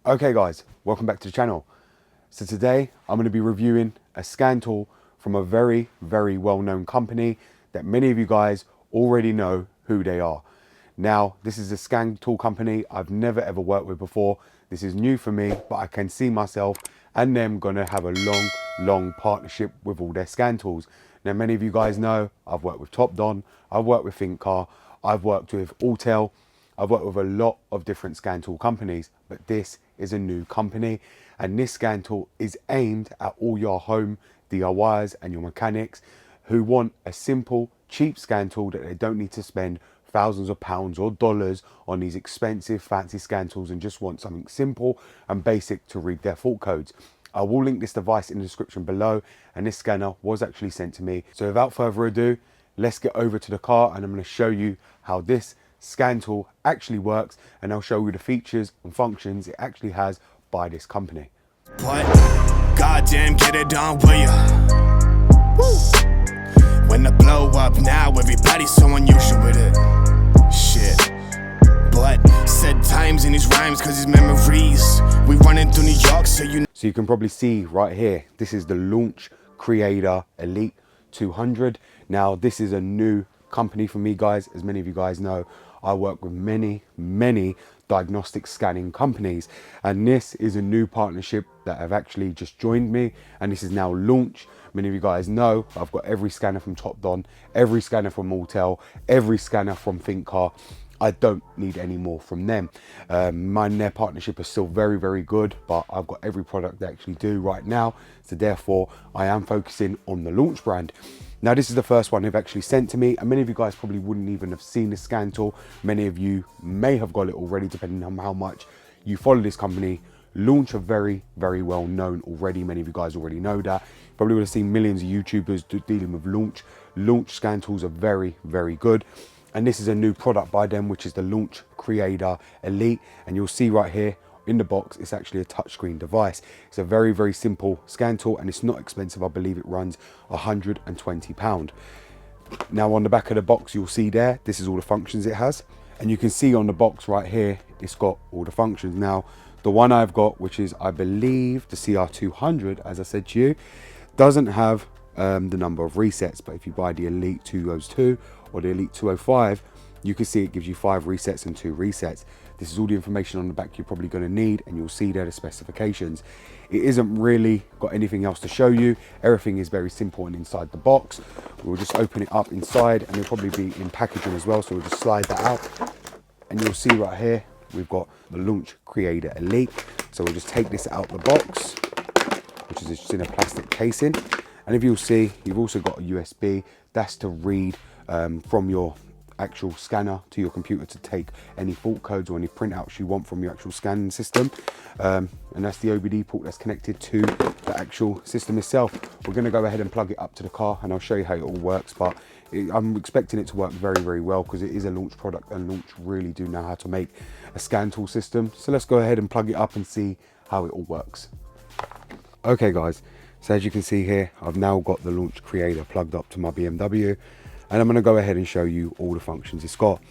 Okay guys, welcome back to the channel. So today I'm going to be reviewing a scan tool from a very well-known company that many of you guys already know who they are. Now, this is a scan tool company I've never ever worked with before. This is new for me, but I can see myself and them going to have a long partnership with all their scan tools. Now, many of you guys know I've worked with TOPDON, I've worked with ThinkCar, I've worked with Alltel, I've worked with a lot of different scan tool companies, but this is a new company, and this scan tool is aimed at all your home DIYers and your mechanics who want a simple, cheap scan tool that they don't need to spend thousands of pounds or dollars on these expensive, fancy scan tools, and just want something simple and basic to read their fault codes. I will link this device in the description below, and this scanner was actually sent to me. So without further ado, let's get over to the car and I'm going to show you how this scan tool actually works, and I'll show you the features and functions it actually has by this company. What? Goddamn, get it done, will ya? Woo! When the blow up now, everybody's so unusual with it. Shit. But said times in his rhymes, cause his memories. We running through New York, so you can probably see right here, this is the Launch Creator Elite 200. Now, this is a new company for me, guys. As many of you guys know, I work with many diagnostic scanning companies, and this is a new partnership that have actually just joined me, and this is now Launch. Many of you guys know I've got every scanner from TOPDON, every scanner from Alltel, every scanner from ThinkCar. I don't need any more from them. Their partnership is still very good, but I've got every product they actually do right now, so therefore I am focusing on the Launch brand. Now, this is the first one they've actually sent to me, and many of you guys probably wouldn't even have seen the scan tool. Many of you may have got it already, depending on how much you follow this company. Launch are very well known already. Many of you guys already know that. Probably would have seen millions of YouTubers dealing with Launch. Launch scan tools are very good. And this is a new product by them, which is the Launch Creator Elite. And you'll see right here in the box, it's actually a touchscreen device. It's a very simple scan tool, and it's not expensive. I believe it runs £120. Now, on the back of the box, you'll see there, this is all the functions it has. And you can see on the box right here, it's got all the functions. Now, the one I've got, which is, I believe, the CR200, as I said to you, doesn't have the number of resets. But if you buy the Elite 202 or the Elite 205, you can see it gives you 5 resets and 2 resets. This is all the information on the back you're probably going to need, and you'll see there the specifications. It isn't really got anything else to show you. Everything is very simple and inside the box. We'll just open it up inside, and it'll probably be in packaging as well, so we'll just slide that out. And you'll see right here, we've got the Launch Creator Elite. So we'll just take this out the box, which is just in a plastic casing. And if you'll see, you've also got a USB. That's to read from your actual scanner to your computer to take any fault codes or any printouts you want from your actual scanning system. And that's the OBD port that's connected to the actual system itself. We're going to go ahead and plug it up to the car, and I'll show you how it all works. But I'm expecting it to work very well, because it is a Launch product, and Launch really do know how to make a scan tool system. So let's go ahead and plug it up and see how it all works. Okay guys, so as you can see here, I've now got the Launch Creator plugged up to my BMW, and I'm going to go ahead and show you all the functions it's got.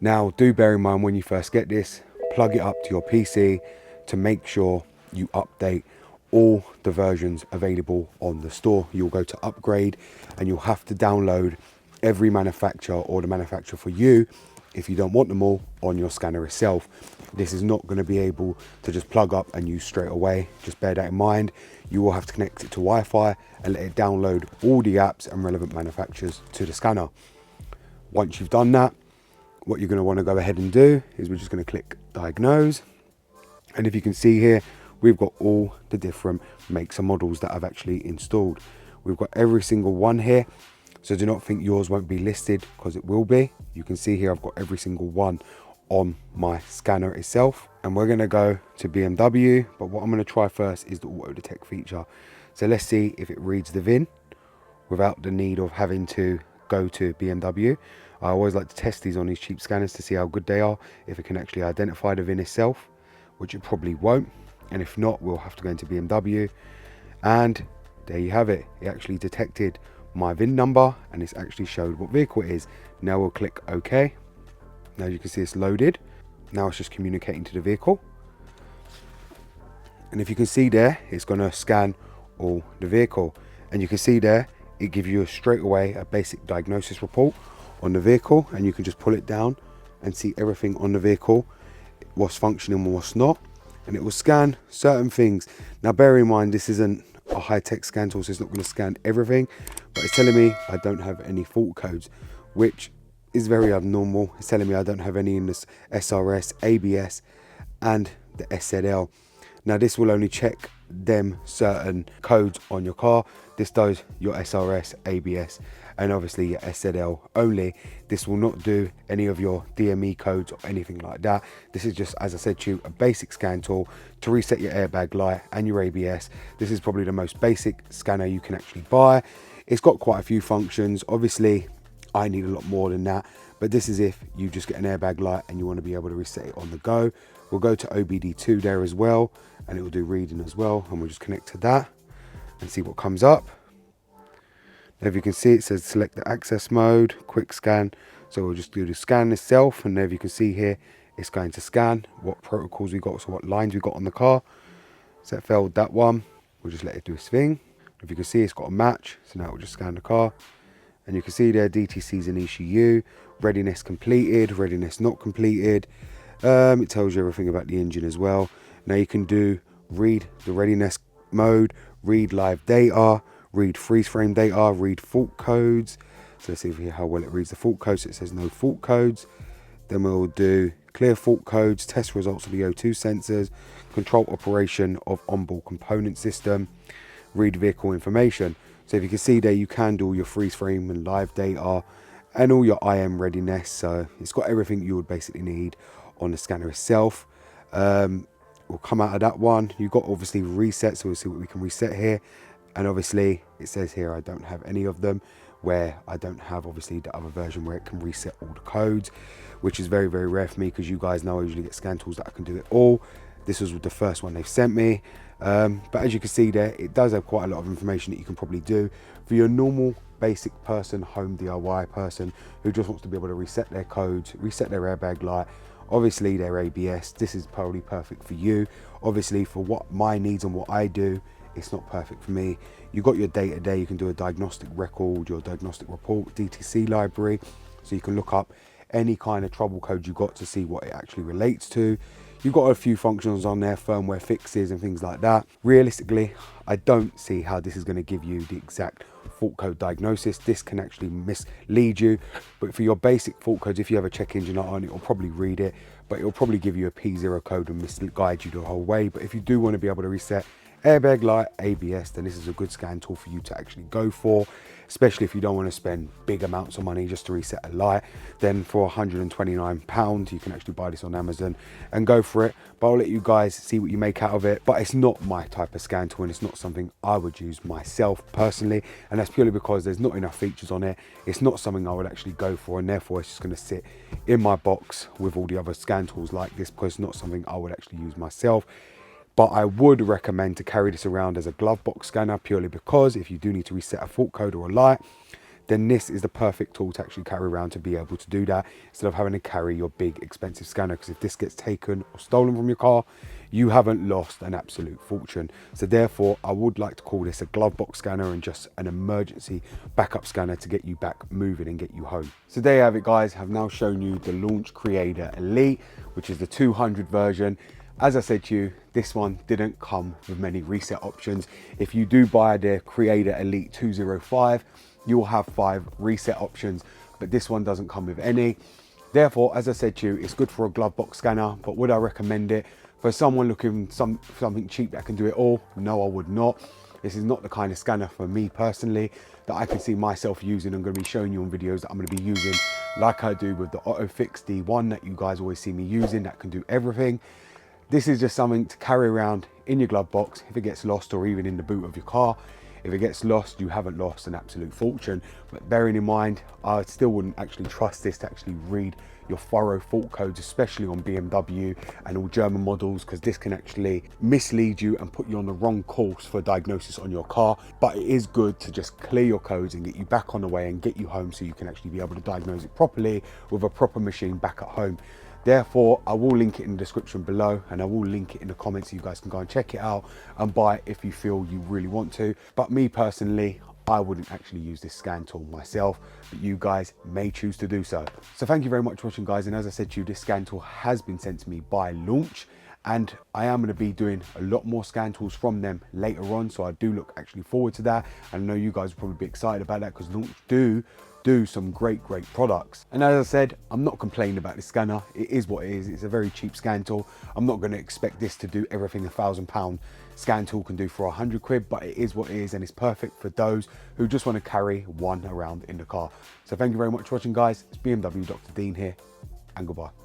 Now, do bear in mind, when you first get this, plug it up to your PC to make sure you update all the versions available on the store. You'll go to upgrade, and you'll have to download every manufacturer, or the manufacturer for you, if you don't want them all, on your scanner itself. This is not going to be able to just plug up and use straight away. Just bear that in mind. You will have to connect it to Wi-Fi and let it download all the apps and relevant manufacturers to the scanner. Once you've done that, what you're going to want to go ahead and do is we're just going to click diagnose. And if you can see here, we've got all the different makes and models that I've actually installed. We've got every single one here. So do not think yours won't be listed, because it will be. You can see here I've got every single one on my scanner itself. And we're going to go to BMW, but what I'm going to try first is the auto detect feature. So let's see if it reads the VIN without the need of having to go to BMW. I always like to test these on these cheap scanners to see how good they are, if it can actually identify the VIN itself, which it probably won't. And if not, we'll have to go into BMW. And there you have it. It actually detected my VIN number, and it's actually showed what vehicle it is. Now we'll click OK. Now you can see it's loaded. Now it's just communicating to the vehicle. And if you can see there, it's going to scan all the vehicle. And you can see there, it gives you straight away a basic diagnosis report on the vehicle, and you can just pull it down and see everything on the vehicle, what's functioning and what's not. And it will scan certain things. Now bear in mind, this isn't a high-tech scan tool, so it's not going to scan everything, but it's telling me I don't have any fault codes, which is very abnormal. It's telling me I don't have any in this SRS, ABS and the SZL. Now this will only check them certain codes on your car. This does your SRS, ABS and obviously your SZL only. This will not do any of your DME codes or anything like that. This is just, as I said to you, a basic scan tool to reset your airbag light and your ABS. This is probably the most basic scanner you can actually buy. It's got quite a few functions. Obviously I need a lot more than that, but this is if you just get an airbag light and you want to be able to reset it on the go. We'll go to OBD2 there as well, and it will do reading as well, and we'll just connect to that and see what comes up. Now if you can see, it says select the access mode, quick scan. So we'll just do the scan itself, and there you can see here it's going to scan what protocols we got, so what lines we got on the car. So it failed that one, we'll just let it do its thing. If you can see, it's got a match, so now we'll just scan the car. And you can see there DTC's and ECU, readiness completed, readiness not completed. It tells you everything about the engine as well. Now you can do read the readiness mode, read live data, read freeze frame data, read fault codes. So let's see here how well it reads the fault codes. It says no fault codes. Then we'll do clear fault codes, test results of the O2 sensors, control operation of onboard component system, read vehicle information. So if you can see there, you can do all your freeze frame and live data and all your IM readiness. So it's got everything you would basically need on the scanner itself. We'll come out of that one. You've got obviously reset, so we'll see what we can reset here. And obviously it says here I don't have any of them, where I don't have obviously the other version where it can reset all the codes, which is very, very rare for me, because you guys know I usually get scan tools that I can do it all. This was the first one they've sent me. But as you can see there, it does have quite a lot of information that you can probably do for your normal basic person, home DIY person who just wants to be able to reset their codes, reset their airbag light, obviously their ABS. This is probably perfect for you. Obviously for what my needs and what I do, it's not perfect for me. You've got your day-to-day, you can do a diagnostic record, your diagnostic report, DTC library, so you can look up any kind of trouble code you got to see what it actually relates to. You've got a few functions on there, firmware fixes and things like that. Realistically, I don't see how this is going to give you the exact fault code diagnosis. This can actually mislead you, but for your basic fault codes, if you have a check engine light on, it will probably read it, but it will probably give you a P0 code and misguide you the whole way. But if you do want to be able to reset airbag light, ABS, then this is a good scan tool for you to actually go for, especially if you don't want to spend big amounts of money just to reset a light. Then for £129 you can actually buy this on Amazon and go for it. But I'll let you guys see what you make out of it. But it's not my type of scan tool, and it's not something I would use myself personally, and that's purely because there's not enough features on it. It's not something I would actually go for, and therefore it's just going to sit in my box with all the other scan tools like this, because it's not something I would actually use myself. But I would recommend to carry this around as a glove box scanner, purely because if you do need to reset a fault code or a light, then this is the perfect tool to actually carry around to be able to do that, instead of having to carry your big expensive scanner. Because if this gets taken or stolen from your car, you haven't lost an absolute fortune. So therefore I would like to call this a glove box scanner and just an emergency backup scanner to get you back moving and get you home. So there you have it, guys. I've now shown you the Launch Creator Elite, which is the 200 version. As I said to you, this one didn't come with many reset options. If you do buy the Creator Elite 205, you will have 5 reset options, but this one doesn't come with any. Therefore, as I said to you, it's good for a glove box scanner, but would I recommend it for someone looking for something cheap that can do it all? No, I would not. This is not the kind of scanner for me personally that I can see myself using. I'm going to be showing you on videos that I'm going to be using, like I do with the AutoFix D1 that you guys always see me using, that can do everything. This is just something to carry around in your glove box if it gets lost, or even in the boot of your car. If it gets lost, you haven't lost an absolute fortune. But bearing in mind, I still wouldn't actually trust this to actually read your thorough fault codes, especially on BMW and all German models, because this can actually mislead you and put you on the wrong course for diagnosis on your car. But it is good to just clear your codes and get you back on the way and get you home, so you can actually be able to diagnose it properly with a proper machine back at home. Therefore, I will link it in the description below, and I will link it in the comments so you guys can go and check it out and buy it if you feel you really want to. But me personally, I wouldn't actually use this scan tool myself, but you guys may choose to do so. So thank you very much for watching, guys. And as I said to you, this scan tool has been sent to me by Launch, and I am going to be doing a lot more scan tools from them later on. So I do look actually forward to that. I know you guys will probably be excited about that because Launch do some great products. And as I said, I'm not complaining about this scanner. It is what it is. It's a very cheap scan tool. I'm not going to expect this to do everything £1,000 scan tool can do for 100 quid, but it is what it is, and it's perfect for those who just want to carry one around in the car. So thank you very much for watching, guys. It's BMW Dr. Dean here, and goodbye.